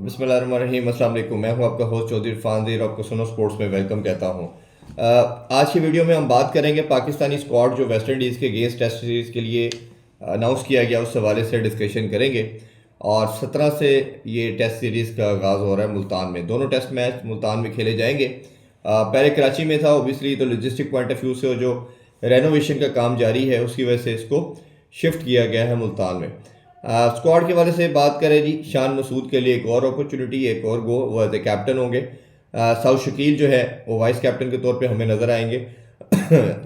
बिस्मिल्लाहिर्रहमानिर्रहीम। अस्सलाम वालेकुम। मैं हूं आपका होस्ट चौधरी इरफान ज़ीर, आपको सुनो स्पोर्ट्स में वेलकम कहता हूं। आज की वीडियो में हम बात करेंगे पाकिस्तानी स्क्वाड जो वेस्ट इंडीज़ के अगेंस्ट टेस्ट सीरीज़ के लिए अनाउंस किया गया, उस हवाले से डिस्कशन करेंगे। और 17 से ये टेस्ट सीरीज़ का आगाज़ हो रहा है मुल्तान में। दोनों टेस्ट मैच मुल्तान में खेले जाएंगे। पहले कराची में था, ओबियसली तो लॉजिस्टिक पॉइंट ऑफ व्यू से जो रेनोवेशन का काम जारी है उसकी वजह से इसको शिफ्ट किया गया है मुल्तान में। स्क्वाड के वाले से बात करें जी, शान मसूद के लिए एक और अपॉर्चुनिटी, एक और गो, वो एज ए कैप्टन होंगे। साउथ शकील जो है वो वाइस कैप्टन के तौर पे हमें नज़र आएंगे।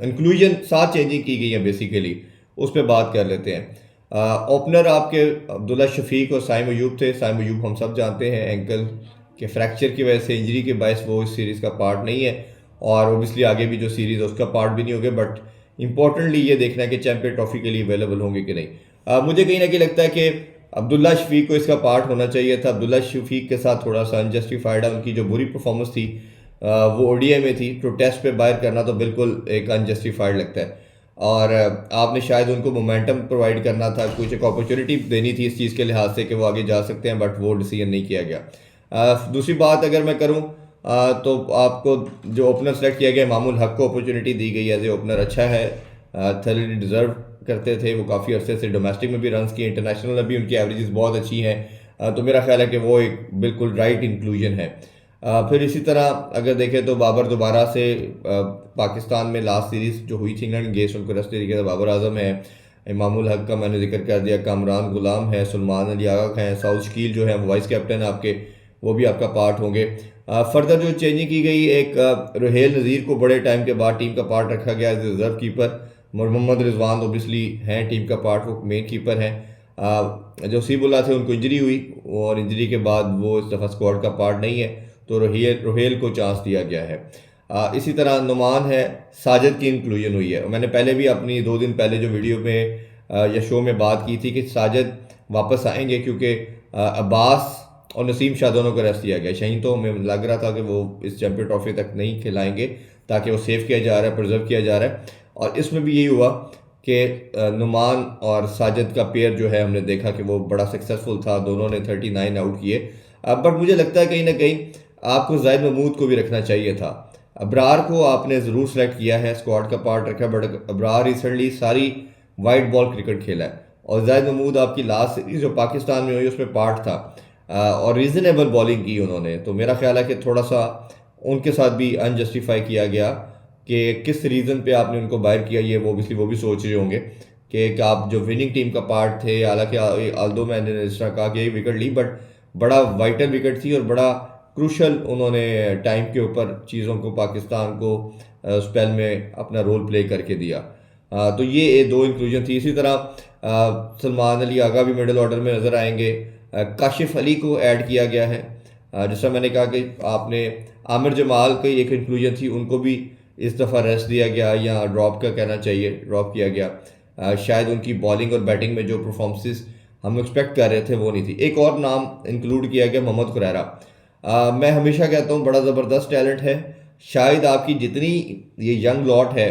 इंक्लूजन 7 चेंजिंग की गई हैं बेसिकली, उस पर बात कर लेते हैं। ओपनर आपके अब्दुल्ला शफीक और साइम अयूब थे। साइम अयूब हम सब जानते हैं एंकल के फ्रैक्चर की वजह से, इंजरी के बायस वो इस सीरीज़ का पार्ट नहीं है, और ओबियसली आगे भी जो सीरीज़ है उसका पार्ट भी नहीं होगा। बट इंपॉर्टेंटली ये देखना है कि चैंपियन ट्रॉफी के लिए अवेलेबल होंगे कि नहीं। मुझे कहीं ना कहीं लगता है कि अब्दुल्ला शफीक को इसका पार्ट होना चाहिए था। अब्दुल्ला शफीक के साथ थोड़ा सा अनजस्टिफाइड है, उनकी जो बुरी परफॉर्मेंस थी वो ओडीआई में थी, तो टेस्ट पे बाहर करना तो बिल्कुल एक अनजस्टिफाइड लगता है। और आपने शायद उनको मोमेंटम प्रोवाइड करना था, कुछ एक अपॉर्चुनिटी देनी थी इस चीज़ के लिहाज से कि वो आगे जा सकते हैं, बट वो डिसीजन नहीं किया गया। दूसरी बात अगर मैं करूँ तो आपको जो ओपनर सेलेक्ट किया गया, मामूल हक को अपॉर्चुनिटी दी गई एज ए ओपनर, अच्छा है, थर्ली डिज़र्व करते थे। वो काफ़ी अरसे से डोमेस्टिक में भी रन किए, इंटरनेशनल में भी उनकी एवरेजेस बहुत अच्छी हैं। तो मेरा ख्याल है कि वो एक बिल्कुल राइट इंक्लूजन है। फिर इसी तरह अगर देखें तो बाबर दोबारा से पाकिस्तान में लास्ट सीरीज़ जो हुई थी इंग्लैंड अगेंस्ट, उनको रस्ट तरीके से बाबर आजम है, इमामुल हक का मैंने जिक्र कर दिया, कामरान गुलाम है, सलमान अली आगा हैं, साउथ शकील जो है वाइस कैप्टन आपके, वो भी आपका पार्ट होंगे। फर्दर जो चेंजिंग की गई, एक रुहेल नज़ीर को बड़े टाइम के बाद टीम का पार्ट रखा गया as reserve keeper. Mohammad Rizwan obviously हैं टीम का पार्ट, वो मेन कीपर हैं। जो सीबुल्ला थे उनको इंजरी हुई, और इंजरी के बाद वो इस दफ़ा स्क्वाड का पार्ट नहीं है, तो रोहेल को चांस दिया गया है। इसी तरह नुमान है, साजिद की इंक्लूजन हुई है। मैंने पहले भी अपनी 2 दिन पहले जो वीडियो में या शो में बात की थी कि साजिद वापस आएंगे, क्योंकि अब्बास और नसीम शाह दोनों को रेस्ट दिया गया। शाहीन तो हमें लग रहा था कि वो इस चैंपियन ट्रॉफी तक नहीं खिलाएंगे, ताकि वो सेव किया जा रहा है, प्रिजर्व किया जा रहा है। और इसमें भी यही हुआ कि नुमान और साजिद का पेयर जो है, हमने देखा कि वो बड़ा सक्सेसफुल था, दोनों ने 39 आउट किए। बट मुझे लगता है कहीं ना कहीं आपको जाहिद महमूद को भी रखना चाहिए था। अबरार को आपने ज़रूर सेलेक्ट किया है, स्क्वाड का पार्ट रखा, बट अबरार रिसेंटली सारी वाइट बॉल क्रिकेट खेला है, और जाहिद महमूद आपकी लास्ट सीरीज जो पाकिस्तान में हुई उसमें पार्ट था, और रीज़नेबल बॉलिंग की उन्होंने। तो मेरा ख्याल है कि थोड़ा सा उनके साथ भी अनजस्टिफाई किया गया कि किस रीज़न पे आपने उनको बाहर किया। ये वो ओबियसली वो भी सोच रहे होंगे कि आप जो विनिंग टीम का पार्ट थे, हालांकि आल्दो मैंने इस तरह कहा कि एक विकेट ली, बट बड़ा वाइटल विकेट थी और बड़ा क्रूशल उन्होंने टाइम के ऊपर चीज़ों को, पाकिस्तान को स्पेल में अपना रोल प्ले करके दिया। तो ये 2 इंक्लूजन थी। इसी तरह सलमान अली आगा भी मिडिल ऑर्डर में नज़र आएंगे। काशिफ अली को ऐड किया गया है। जैसा मैंने कहा कि आपने आमिर जमाल की एक इंक्लूजन थी, उनको भी इस दफ़ा रेस्ट दिया गया, या ड्रॉप का कहना चाहिए, ड्रॉप किया गया। शायद उनकी बॉलिंग और बैटिंग में जो परफॉर्मेंसेस हम एक्सपेक्ट कर रहे थे वो नहीं थी। एक और नाम इंक्लूड किया गया, मोहम्मद खुरैरा। मैं हमेशा कहता हूँ बड़ा ज़बरदस्त टैलेंट है। शायद आपकी जितनी ये यंग लॉट है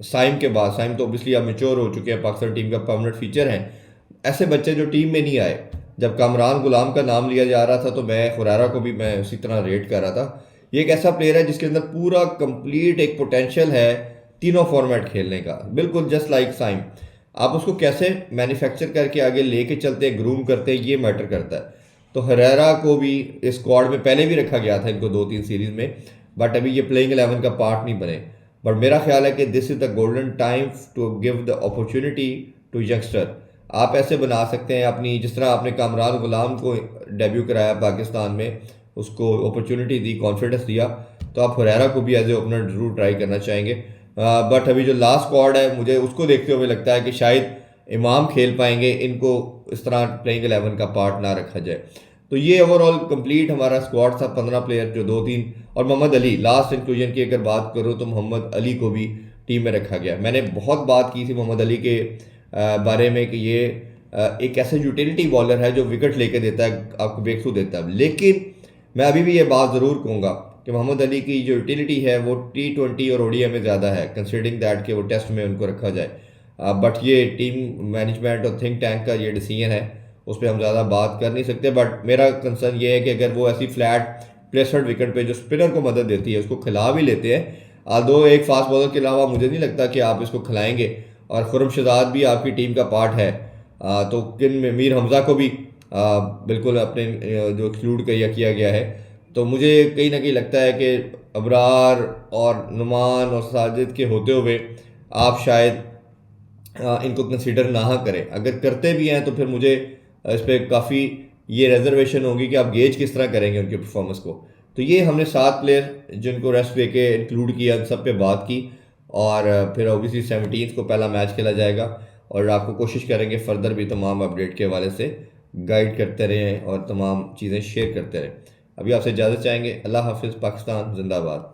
साइम के बाद, साइम तो ऑब्वियसली आप मेच्योर हो चुके हैं, पाकिस्तान टीम का परमानेंट फीचर हैं, ऐसे बच्चे जो टीम में नहीं आए, जब कामरान गुलाम का नाम लिया जा रहा था तो मैं खुरैरा को भी मैं उसी तरह रेट कर रहा था। ये एक ऐसा प्लेयर है जिसके अंदर पूरा कंप्लीट एक पोटेंशियल है तीनों फॉर्मेट खेलने का, बिल्कुल जस्ट लाइक साइम। आप उसको कैसे मैन्युफैक्चर करके आगे लेके चलते हैं, ग्रूम करते हैं, ये मैटर करता है। तो हरेरा को भी इस स्क्वाड में पहले भी रखा गया था इनको 2-3 सीरीज में, बट अभी ये प्लेइंग 11 का पार्ट नहीं बने। बट मेरा ख्याल है कि this is the golden time to give the opportunity to youngster. आप ऐसे बना सकते हैं अपनी, जिस तरह आपने कामरान गुलाम को डेब्यू कराया पाकिस्तान में, उसको अपॉर्चुनिटी दी, कॉन्फिडेंस दिया, तो आप हुरैरा को भी एज ए ओपनर जरूर ट्राई करना चाहेंगे। बट अभी जो लास्ट स्क्वाड है, मुझे उसको देखते हुए लगता है कि शायद इमाम खेल पाएंगे, इनको इस तरह प्लेइंग 11 का पार्ट ना रखा जाए। तो ये ओवरऑल कंप्लीट हमारा स्क्वाड था, 15 प्लेयर जो 2-3, और मोहम्मद अली लास्ट इंक्लूजन की अगर बात करूँ तो मोहम्मद अली को भी टीम में रखा गया। मैंने बहुत बात की थी मोहम्मद अली के बारे में कि ये एक ऐसा यूटिलिटी बॉलर है जो विकेट लेके देता है, आपको ब्रेक थ्रू देता है। लेकिन मैं अभी भी ये बात ज़रूर कहूँगा कि मोहम्मद अली की जो यूटिलिटी है वो T20 और ओडीआई में ज़्यादा है, कंसिडरिंग दैट कि वो टेस्ट में उनको रखा जाए। बट ये टीम मैनेजमेंट और थिंक टैंक का ये डिसीजन है, उस पर हम ज़्यादा बात कर नहीं सकते, बट मेरा कंसर्न ये है कि अगर वो ऐसी फ्लैट प्लेसड विकेट पे जो स्पिनर को मदद देती है उसको खिला भी लेते हैं, दो एक फास्ट बॉलर के अलावा मुझे नहीं लगता कि आप इसको खिलाएंगे। और खुरम शहजाद भी आपकी टीम का पार्ट है, तो किन में मीर हमज़ा को भी बिल्कुल अपने जो एक्सक्लूड किया गया है। तो मुझे कहीं ना कहीं लगता है कि अबरार और नुमान और साजिद के होते हुए आप शायद इनको कंसिडर ना करें। अगर करते भी हैं तो फिर मुझे इस पर काफ़ी ये रिजर्वेशन होगी कि आप गेज किस तरह करेंगे उनकी परफॉर्मेंस को। तो ये हमने 7 प्लेयर जिनको रेस्ट दे के इंक्लूड किया, उन सब पे बात की। और फिर ओबियसली 17 को पहला मैच खेला जाएगा, और आपको कोशिश करेंगे फर्दर भी तमाम अपडेट के हवाले से गाइड करते रहें और तमाम चीज़ें शेयर करते रहें। अभी आपसे इजाज़त चाहेंगे। अल्लाह हाफिज़। पाकिस्तान जिंदाबाद।